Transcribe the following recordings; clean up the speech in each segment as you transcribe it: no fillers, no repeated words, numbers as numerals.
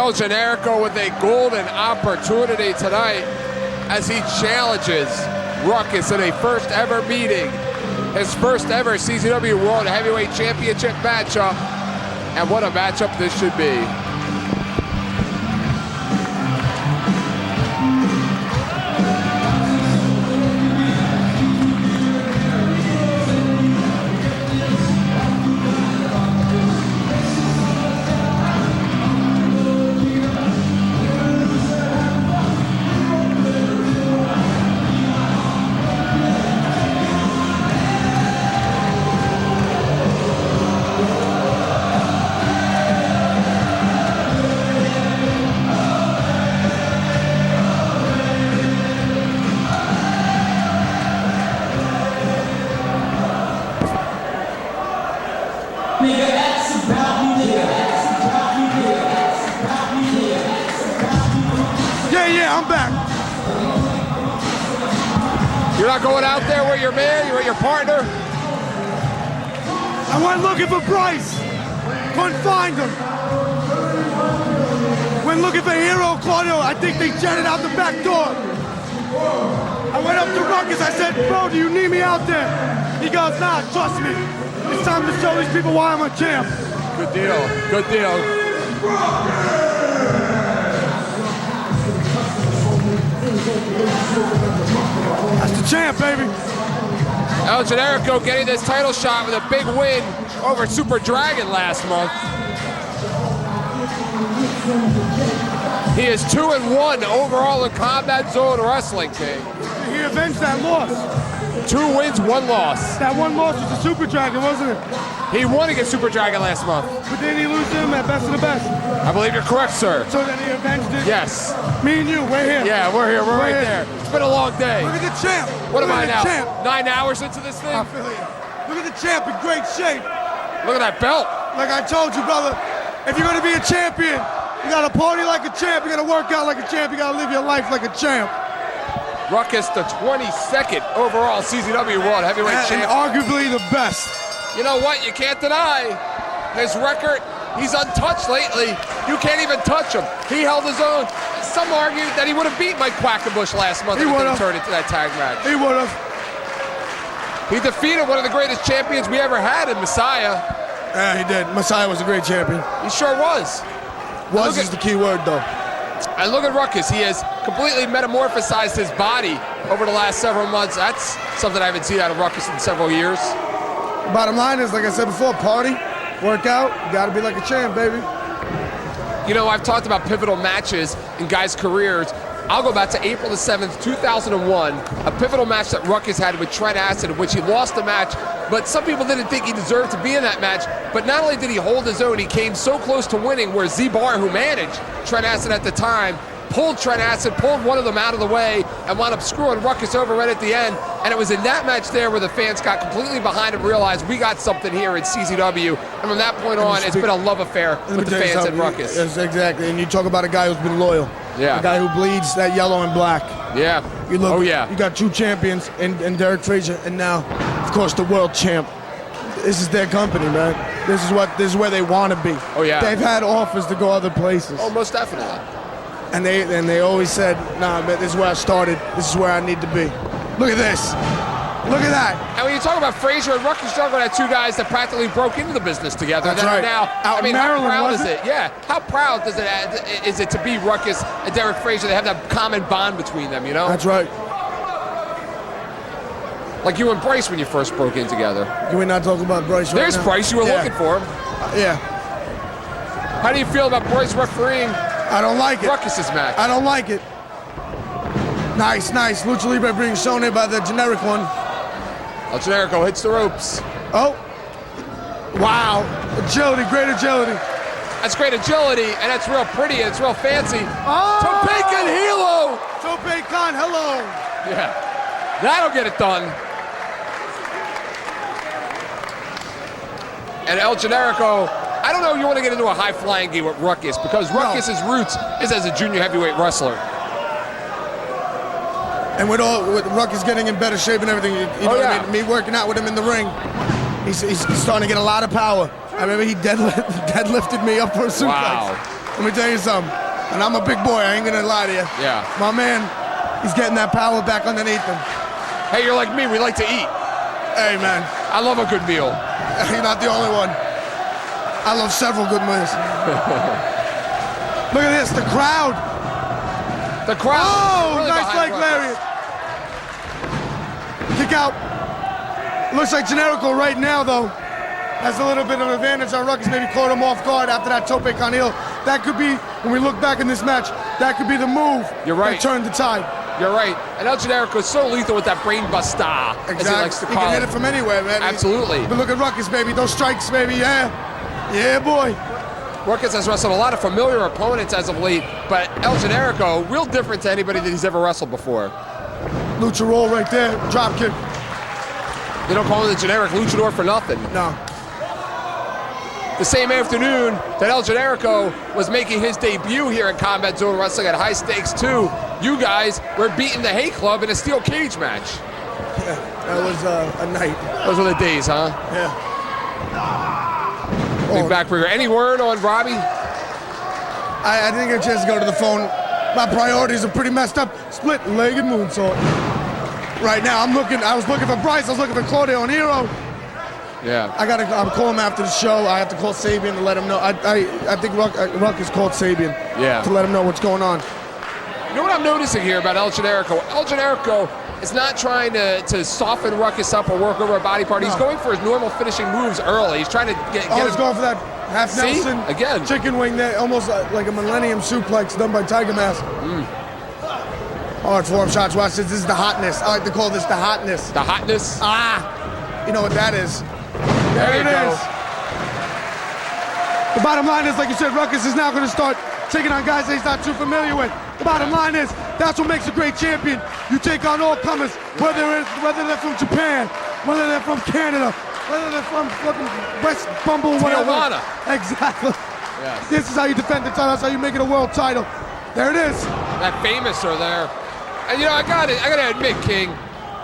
El Generico with a golden opportunity tonight as he challenges Ruckus in a first ever meeting. His first ever CZW World Heavyweight Championship matchup. And what a matchup this should be. Yeah, I'm back. You're not going out there with your man, you're with your partner? I went looking for Bryce. Couldn't find him. Went looking for Hero Claudio. I think they jetted out the back door. I went up to Ruckus. I said, bro, do you need me out there? He goes, nah, trust me. It's time to show these people why I'm a champ. Good deal, good deal. That's the champ, baby. El Generico getting this title shot with a big win over Super Dragon last month. He is 2-1 overall in Combat Zone Wrestling, King. He avenged that loss. 2 wins, 1 loss. That one loss was the Super Dragon, wasn't it? He won against Super Dragon last month. But didn't he lose to him at Best of the Best? I believe you're correct, sir. So then he avenged it? Yes. Me and you, we're here. Yeah, we're here, we're right there. It's been a long day. Look at the champ. What am I now? Champ. 9 hours into this thing? I feel you. Look at the champ in great shape. Look at that belt. Like I told you, brother, if you're gonna be a champion, you gotta party like a champ, you gotta work out like a champ, you gotta live your life like a champ. Ruckus, the 22nd overall CZW World Heavyweight Champion. And arguably the best. You know what? You can't deny his record. He's untouched lately. You can't even touch him. He held his own. Some argue that he would have beat Mike Quackenbush last month if he didn't turn into that tag match. He would have. He defeated one of the greatest champions we ever had in Messiah. Yeah, he did. Messiah was a great champion. He sure was. Was is the key word, though. And look at Ruckus. He has completely metamorphosized his body over the last several months. That's something I haven't seen out of Ruckus in several years. Bottom line is, like I said before, party, work out, you gotta be like a champ, baby. You know, I've talked about pivotal matches in guys' careers. I'll go back to April the 7th, 2001, a pivotal match that Ruckus had with Trent Acid, in which he lost the match, but some people didn't think he deserved to be in that match. But not only did he hold his own, he came so close to winning where Z-Bar, who managed Trent Acid at the time, pulled Trent Acid, pulled one of them out of the way, and wound up screwing Ruckus over right at the end. And it was in that match there where the fans got completely behind him, realized we got something here in CZW. And from that point on, it's been a love affair with the fans at Ruckus. Yes, exactly. And you talk about a guy who's been loyal. Yeah. A guy who bleeds that yellow and black. Yeah. You look, oh, yeah. You got 2 champions in Derek Frazier, and now, of course, the world champ. This is their company, man. This is where they want to be. Oh, yeah. They've had offers to go other places. Oh, most definitely. And they always said, nah, man, this is where I started. This is where I need to be. Look at this. Look at that. And when you talk about Frazier and Ruckus, you're talking about 2 guys that practically broke into the business together. That's right. Now, Out I mean, Maryland, how proud is wasn't it? Yeah. How proud is it to be Ruckus and Derek Frazier? They have that common bond between them, you know? That's right. Like you and Bryce when you first broke in together. You ain't not talking about Bryce right There's now. Bryce. You were looking for him. Yeah. How do you feel about Bryce refereeing I don't like it. Ruckus's match? I don't like it. Nice, nice. Lucha Libre being shown here by the generic one. El Generico hits the ropes. Oh. Wow. Agility, great agility. That's great agility, and that's real pretty, and it's real fancy. Oh! Tope Con Hilo! Tope Con, hello. Yeah. That'll get it done. And El Generico, I don't know if you want to get into a high-flying game with Ruckus, because Ruckus's roots is as a junior heavyweight wrestler. And with Ruckus getting in better shape and everything, you know what I mean? Me working out with him in the ring, he's starting to get a lot of power. I remember he deadlifted me up for a suplex. Wow. Let me tell you something. And I'm a big boy, I ain't gonna lie to you. Yeah. My man, he's getting that power back underneath him. Hey, you're like me, we like to eat. Hey, man. I love a good meal. You're not the only one. I love several good meals. Look at this, the crowd. The crowd. Oh, really nice leg lariat. Kick out. Looks like Generico right now, though, has a little bit of advantage on Ruckus. Maybe caught him off guard after that tope con heel. That could be, when we look back in this match, that could be the move. You're right. That turned the tide. You're right. And El Generico is so lethal with that brain buster, Exactly. as he likes to He call can it. hit it from anywhere, man. Absolutely. But look at Ruckus, baby. Those strikes, baby. Yeah. Yeah, boy. Ruckus has wrestled a lot of familiar opponents as of late, but El Generico, real different to anybody that he's ever wrestled before. Lucha roll right there. Drop kick. They don't call him the generic luchador for nothing. No. The same afternoon that El Generico was making his debut here in Combat Zone Wrestling at High Stakes 2, you guys were beating the Hate Club in a steel cage match. Yeah, that was a night. Those were the days, huh? Yeah. Big backbreaker. Any word on Robbie? I didn't get a chance to go to the phone. My priorities are pretty messed up. Split-legged moonsault. Right now, I was looking for Bryce, I was looking for Claudio and Hero. Yeah. I'm calling him after the show. I have to call Sabian to let him know. I think Ruckus called Sabian to let him know what's going on. You know what I'm noticing here about El Generico? El Generico is not trying to soften Ruckus up or work over a body part. He's going for his normal finishing moves early. He's trying to get he's going for that half Nelson again. Chicken wing there, almost like a Millennium suplex done by Tiger Mask. Hard form shots. Watch this. This is the hotness. I like to call this the hotness. The hotness? You know what that is. There it is. The bottom line is, like you said, Ruckus is now going to start taking on guys that he's not too familiar with. The bottom line is, that's what makes a great champion. You take on all comers, whether they're from Japan, whether they're from Canada, whether they're from fucking West Bumble, whatever. Tijuana. Exactly. Yes. This is how you defend the title. That's how you make it a world title. There it is. That famous are there. And you know, I gotta admit, King,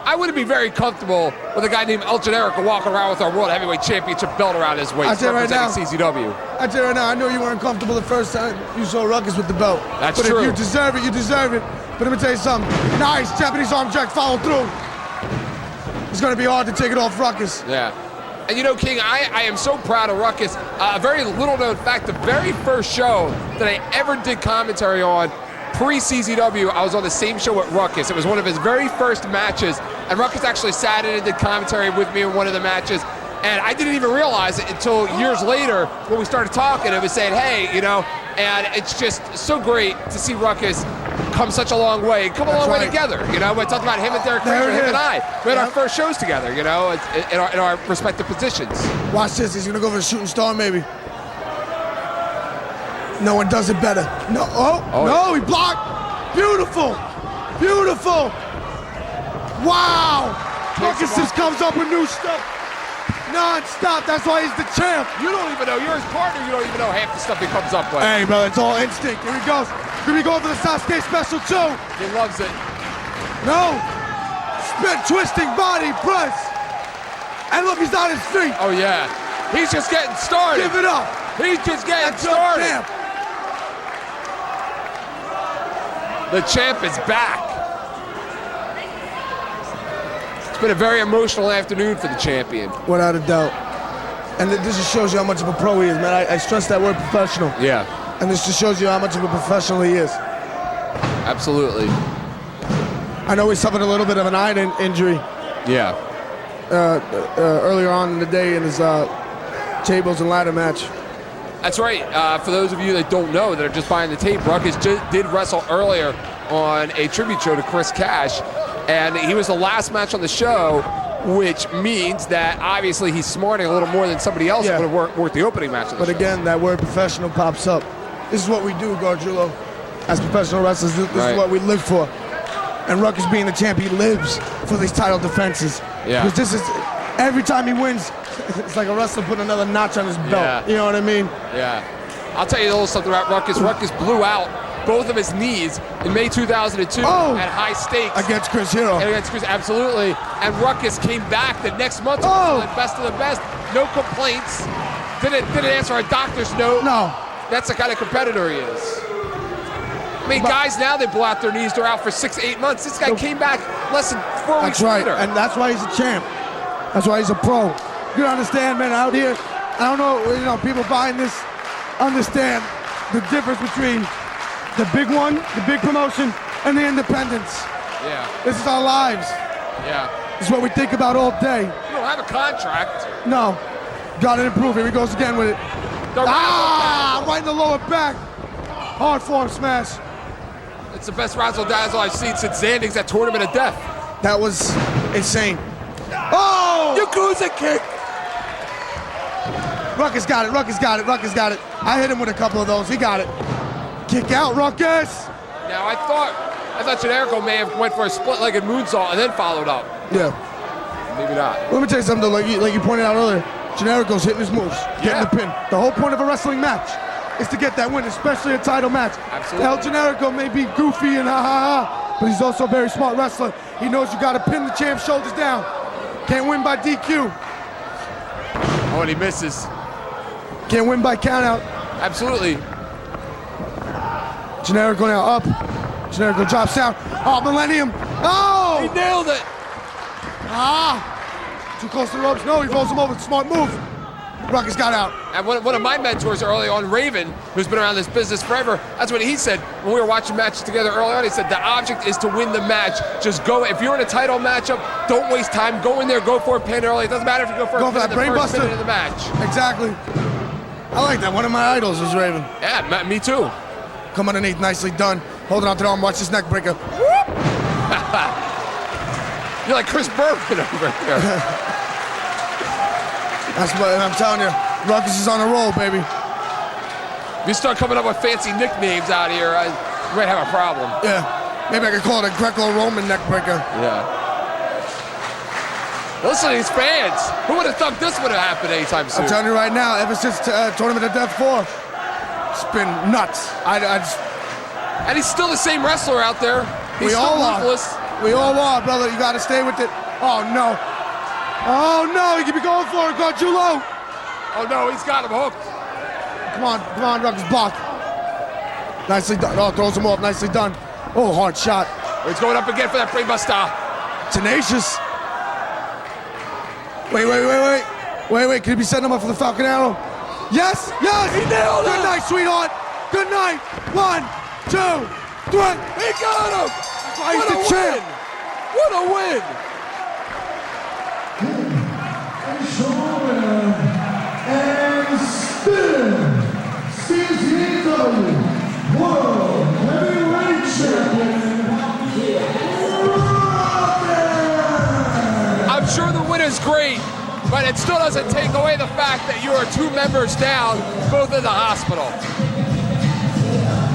I wouldn't be very comfortable with a guy named El Generico walking around with our World Heavyweight Championship belt around his waist, representing CZW. I tell you right now, I know you weren't comfortable the first time you saw Ruckus with the belt. That's true. But if you deserve it, you deserve it. But let me tell you something. Nice Japanese arm jack follow through. It's going to be hard to take it off Ruckus. Yeah. And you know, King, I am so proud of Ruckus. A very little known fact, the very first show that I ever did commentary on, pre-CZW, I was on the same show with Ruckus. It was one of his very first matches, and Ruckus actually sat in and did commentary with me in one of the matches, and I didn't even realize it until years later when we started talking. It was saying, hey, you know, and it's just so great to see Ruckus come such a long way, come a long way together. You know, we talked about him and Derek Fraser, him and I. We had our first shows together, you know, in our respective positions. Watch this, he's gonna go for the shooting star maybe. No one does it better. No, no, he blocked. Beautiful, beautiful. Wow. Ruckus just comes up with new stuff. Non-stop, that's why he's the champ. You don't even know, you're his partner, you don't even know half the stuff he comes up with. Hey, brother, it's all instinct. Here he goes. Here we go for the Sasuke special too. He loves it. No. Spin twisting body press. And look, he's on his feet. Oh yeah. He's just getting started. Give it up. He's just getting started. Champ. The champ is back. It's been a very emotional afternoon for the champion. Without a doubt. And this just shows you how much of a pro he is, man. I stress that word professional. Yeah. And this just shows you how much of a professional he is. Absolutely. I know he suffered a little bit of an eye injury. Yeah. Earlier on in the day in his tables and ladder match. That's right. For those of you that don't know, that are just buying the tape, Ruckus did wrestle earlier on a tribute show to Chris Cash, and he was the last match on the show, which means that obviously he's smarting a little more than somebody else would have worked the opening match of the show. But again, that word professional pops up. This is what we do, Gargiulo. As professional wrestlers, this is what we live for. And Ruckus being the champ, he lives for these title defenses. Yeah. Because this is, every time he wins, it's like a wrestler putting another notch on his belt. Yeah. You know what I mean? Yeah. I'll tell you a little something about Ruckus. Ruckus blew out both of his knees in May 2002 at High Stakes. Against Chris Hero. Against Chris, absolutely. And Ruckus came back the next month to best of the best. No complaints. Didn't answer a doctor's note. No. That's the kind of competitor he is. I mean, guys now, they blow out their knees, they're out for 6 to 8 months. This guy came back less than 4 weeks later. And that's why he's a champ. That's why he's a pro. You understand, man, out here, I don't know, people buying this understand the difference between the big one, the big promotion, and the independents. Yeah. This is our lives. Yeah. This is what we think about all day. You don't have a contract. No. Gotta improve. Here he goes again with it. Right in the lower back. Hard form smash. It's the best razzle dazzle I've seen since Zandig's at Tournament of Death. That was insane. Oh! Yakuza kick! Ruckus got it, Ruckus got it, Ruckus got it. I hit him with a couple of those. He got it. Kick out, Ruckus! Now, I thought Generico may have went for a split-legged moonsault and then followed up. Yeah. Maybe not. Let me tell you something, though, like you pointed out earlier. Generico's hitting his moves, getting the pin. The whole point of a wrestling match is to get that win, especially a title match. Absolutely. El Generico may be goofy and ha-ha-ha, but he's also a very smart wrestler. He knows you got to pin the champ's shoulders down. Can't win by DQ. Oh, and he misses. Can't win by countout. Absolutely. Generico now up. Generico drops down. Oh, Millennium. Oh! He nailed it. Too close to the ropes. No, he rolls him over. Smart move. Ruckus got out. And one of my mentors early on, Raven, who's been around this business forever, that's what he said when we were watching matches together early on. He said the object is to win the match. Just go. If you're in a title matchup, don't waste time. Go in there, go for a pin early. It doesn't matter if you go for a pin in the first minute of the match. Exactly. I like that. One of my idols is Raven. Yeah, me too. Come underneath, nicely done. Holding on to the arm, watch this neck breaker. You're like Chris Bergman over here. That's what I'm telling you. Ruckus is on a roll, baby. If you start coming up with fancy nicknames out here, you might have a problem. Yeah. Maybe I could call it a Greco-Roman neck breaker. Yeah. Listen to these fans. Who would have thought this would have happened anytime soon? I'm telling you right now, ever since Tournament of Death 4, it's been nuts. And he's still the same wrestler out there. He's still ruthless. We all are, brother. You got to stay with it. Oh, no. Oh, no. He could be going for it. Got you low. Oh, no. He's got him hooked. Come on, Ruckus. Block. Nicely done. Oh, throws him off. Nicely done. Oh, hard shot. He's going up again for that brainbuster. Tenacious. Wait. Could he be setting him up for the Falcon Arrow? Yes. He nailed it. Good night, sweetheart. Good night. 1, 2, 3. He got him. What a win. What a win. And still, CZW World Heavyweight Champion, Ruckus! I'm sure the win is great, but it still doesn't take away the fact that you are 2 members down, both in the hospital.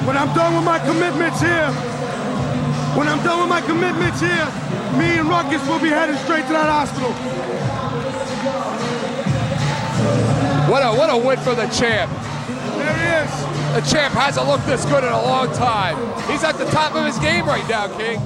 When I'm done with my commitments here, me and Ruckus will be headed straight to that hospital. What a win for the champ. There he is. The champ hasn't looked this good in a long time. He's at the top of his game right now, King.